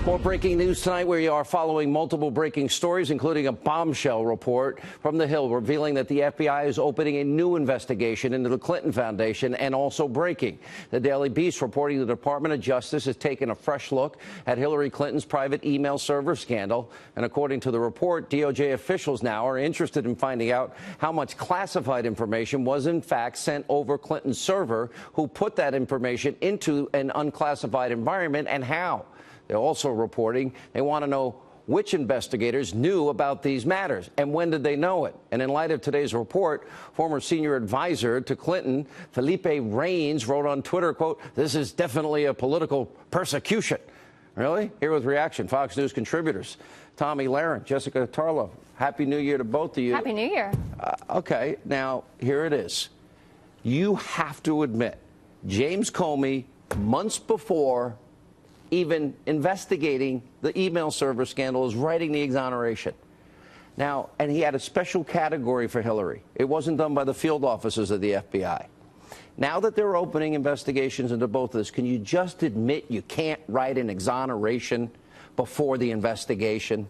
More breaking news tonight. We are following multiple breaking stories, including a bombshell report from The Hill revealing that the FBI is opening a new investigation into the Clinton Foundation, and also breaking. The Daily Beast reporting the Department of Justice has taken a fresh look at Hillary Clinton's private email server scandal. And according to the report, DOJ officials now are interested in finding out how much classified information was in fact sent over Clinton's server, who put that information into an unclassified environment, and how. They're also reporting they want to know which investigators knew about these matters and when did they know it. And in light of today's report, former senior advisor to Clinton, Felipe Reines, wrote on Twitter, quote, "This is definitely a political persecution." Really? Here with reaction, Fox News contributors Tommy Lahren, Jessica Tarlov. Happy New Year to both of you. Happy New Year. Okay, now here it is. You have to admit, James Comey, months before even investigating the email server scandal, is writing the exoneration. Now, and he had a special category for Hillary. It wasn't done by the field officers of the FBI. Now that they're opening investigations into both of this, can you just admit you can't write an exoneration before the investigation?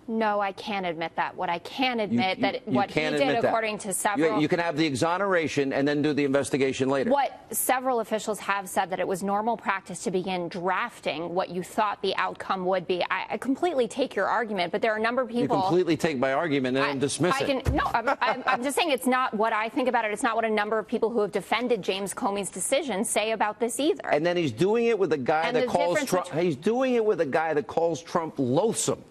No, I can't admit that. What I can admit what he did, according to several... You can have the exoneration and then do the investigation later. What several officials have said, that it was normal practice to begin drafting what you thought the outcome would be. I completely take your argument, but there are a number of people... You completely take my argument and then dismiss it. No, I'm just saying it's not what I think about it. It's not what a number of people who have defended James Comey's decision say about this either. And then he's doing it with a guy that calls Trump... He's doing it with a guy that calls Trump loathsome.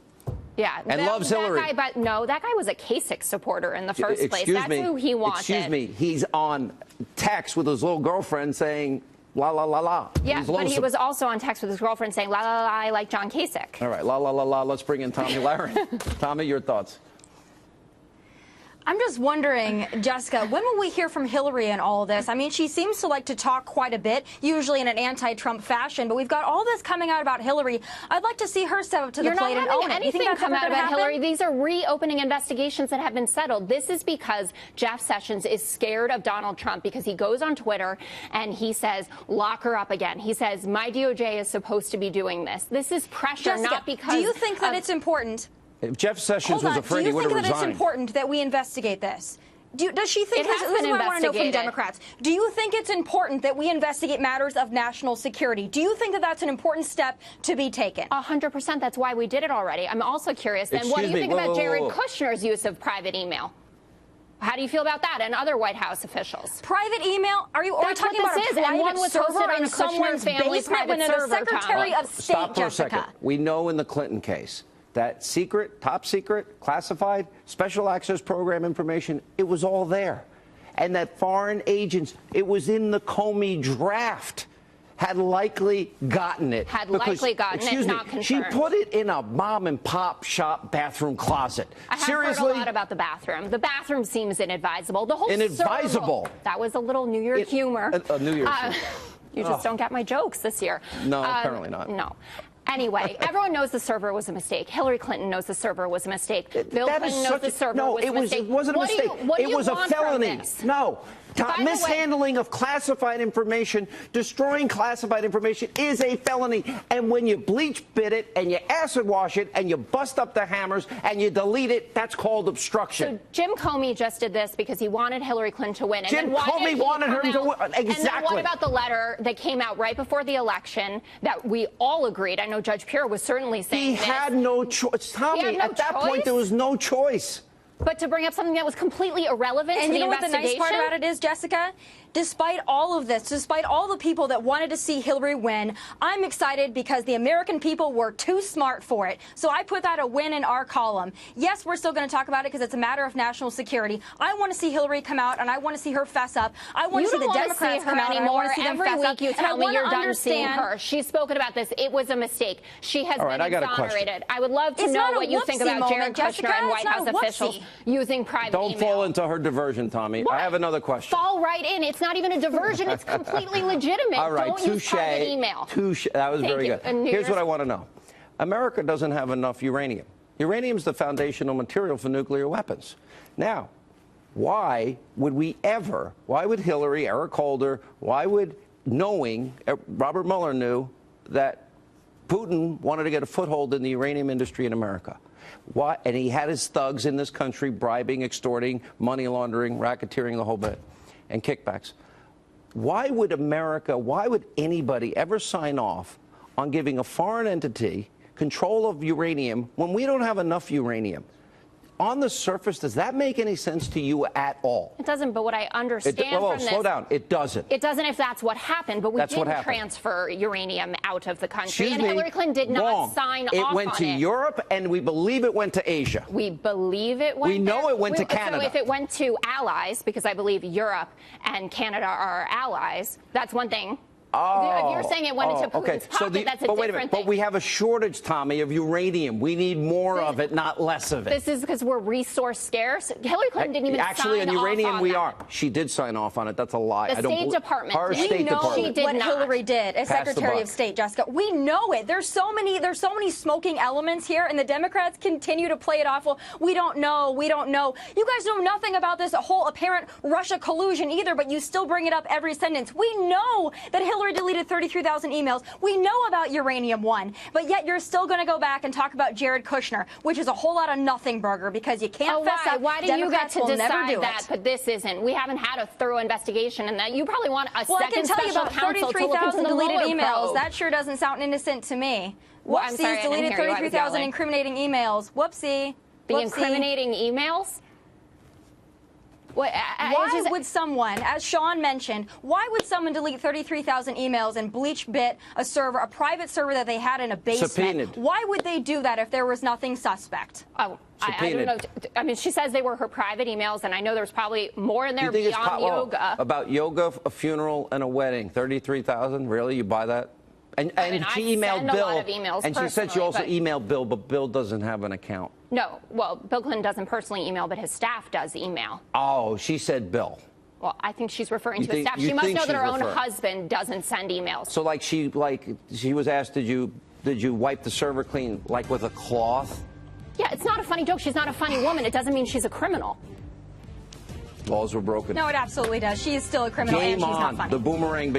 Yeah, and loves Hillary. Guy, but no, that guy was a Kasich supporter in the first place. That's who he wanted. Excuse me. He's on text with his little girlfriend saying, la, la, la, la. Yeah, but he was also on text with his girlfriend saying, la, la, la, I like John Kasich. All right, la, la, la, la. Let's bring in Tommy Lahren. Tommy, your thoughts? I'm just wondering, Jessica, when will we hear from Hillary in all of this? I mean, she seems to like to talk quite a bit, usually in an anti-Trump fashion, but we've got all this coming out about Hillary. I'd like to see her step up to the plate and own it. You're not having anything come out about Hillary. These are reopening investigations that have been settled. This is because Jeff Sessions is scared of Donald Trump, because he goes on Twitter and he says, lock her up again. He says, my DOJ is supposed to be doing this. This is pressure, Jessica, not because... Do you think that it's important... If Jeff Sessions was afraid, he would have resigned. Do you think that it's important that we investigate this? Does she think this is what I want to know from Democrats? Do you think it's important that we investigate matters of national security? Do you think that that's an important step to be taken? 100%. That's why we did it already. I'm also curious, then, what do you think about Jared Kushner's use of private email? How do you feel about that and other White House officials? Private email? Are we talking about a private server in someone's basement when the Secretary of State, Stop for a second. We know in the Clinton case that secret, top secret, classified, special access program information, it was all there. And that foreign agents, it was in the Comey draft, had likely gotten it. Had likely gotten it, not confirmed. She put it in a mom-and-pop shop bathroom closet. I have heard a lot about the bathroom. The bathroom seems inadvisable. The whole inadvisable. That was a little New Year's humor. A New Year's humor. You just don't get my jokes this year. No, apparently not. No. Anyway, everyone knows the server was a mistake. Hillary Clinton knows the server was a mistake. Bill Clinton knows the server was a mistake. It wasn't a mistake. It was a felony. No. Mishandling of classified information, destroying classified information is a felony. And when you bleach bit it and you acid wash it and you bust up the hammers and you delete it, that's called obstruction. So Jim Comey just did this because he wanted Hillary Clinton to win. Jim Comey wanted her to win. Exactly. And then what about the letter that came out right before the election that we all agreed? I know Judge Pure was certainly saying he had no choice. Tommy, at that point, there was no choice. But to bring up something that was completely irrelevant to the investigation? And you know what the nice part about it is, Jessica? Despite all of this, despite all the people that wanted to see Hillary win, I'm excited because the American people were too smart for it. So I put that a win in our column. Yes, we're still going to talk about it because it's a matter of national security. I want to see Hillary come out, and I want to see her fess up. I want to see the Democrats come out, and I want to see them fess up. Every week you tell me you're done seeing her. She's spoken about this. It was a mistake. She has been exonerated. I would love to know what you think about Jared Kushner and White House officials using private email. Don't fall into her diversion, Tommy. I have another question. Fall right in. It's not even a diversion. It's completely legitimate. All right, Don't use private email. That was very good. Here's what I want to know. America doesn't have enough uranium. Uranium is the foundational material for nuclear weapons. Now, why would Hillary, Eric Holder, Robert Mueller knew that Putin wanted to get a foothold in the uranium industry in America. Why? And he had his thugs in this country bribing, extorting, money laundering, racketeering, the whole bit, and kickbacks. Why would America, why would anybody ever sign off on giving a foreign entity control of uranium when we don't have enough uranium? On the surface, does that make any sense to you at all? It doesn't, but what I understand from this... slow down. It doesn't. It doesn't if that's what happened, but we didn't transfer uranium out of the country. And Hillary Clinton did not sign off on it. It went to Europe, and we believe it went to Asia. We believe it went We know it went to Canada. So if it went to allies, because I believe Europe and Canada are our allies, that's one thing. If you're saying it went into Putin's pocket, that's a different thing. But we have a shortage, Tommy, of uranium. We need more of it, not less of it. This is because we're resource scarce. Hillary Clinton didn't even sign off on that. Actually, on uranium, we are. She did sign off on it. That's a lie. The State Department did. We know she did what not. Hillary did as Secretary of State, Jessica. We know it. There's so many smoking elements here, and the Democrats continue to play it off. Well, we don't know. We don't know. You guys know nothing about this whole apparent Russia collusion either, but you still bring it up every sentence. We know that Hillary deleted 33,000 emails. We know about Uranium One, but yet you're still going to go back and talk about Jared Kushner, which is a whole lot of nothing burger because you can't fess up. Why do Democrats you get to decide that? But this isn't. We haven't had a thorough investigation, and that you probably want a second special counsel to look into the Mueller probe. Well, I can tell you about 33,000 deleted emails. That sure doesn't sound innocent to me. Well, I'm sorry, deleted 33,000 incriminating emails. Whoopsie. The incriminating emails? Why would someone, as Sean mentioned, why would someone delete 33,000 emails and bleach bit a server, a private server that they had in a basement? Subpoenaed. Why would they do that if there was nothing suspect? Oh, I don't know. I mean, she says they were her private emails, and I know there's probably more in there beyond yoga. About yoga, a funeral, and a wedding, 33,000? Really? You buy that? And she emailed Bill, a lot of emails and she said she also emailed Bill, but Bill doesn't have an account. No, well, Bill Clinton doesn't personally email, but his staff does email. Oh, she said Bill. Well, I think she's referring to his staff. She must know that her own husband doesn't send emails. So, she was asked, did you wipe the server clean, like with a cloth? Yeah, it's not a funny joke. She's not a funny woman. It doesn't mean she's a criminal. Laws were broken. No, it absolutely does. She is still a criminal, and she's not funny. The boomerang.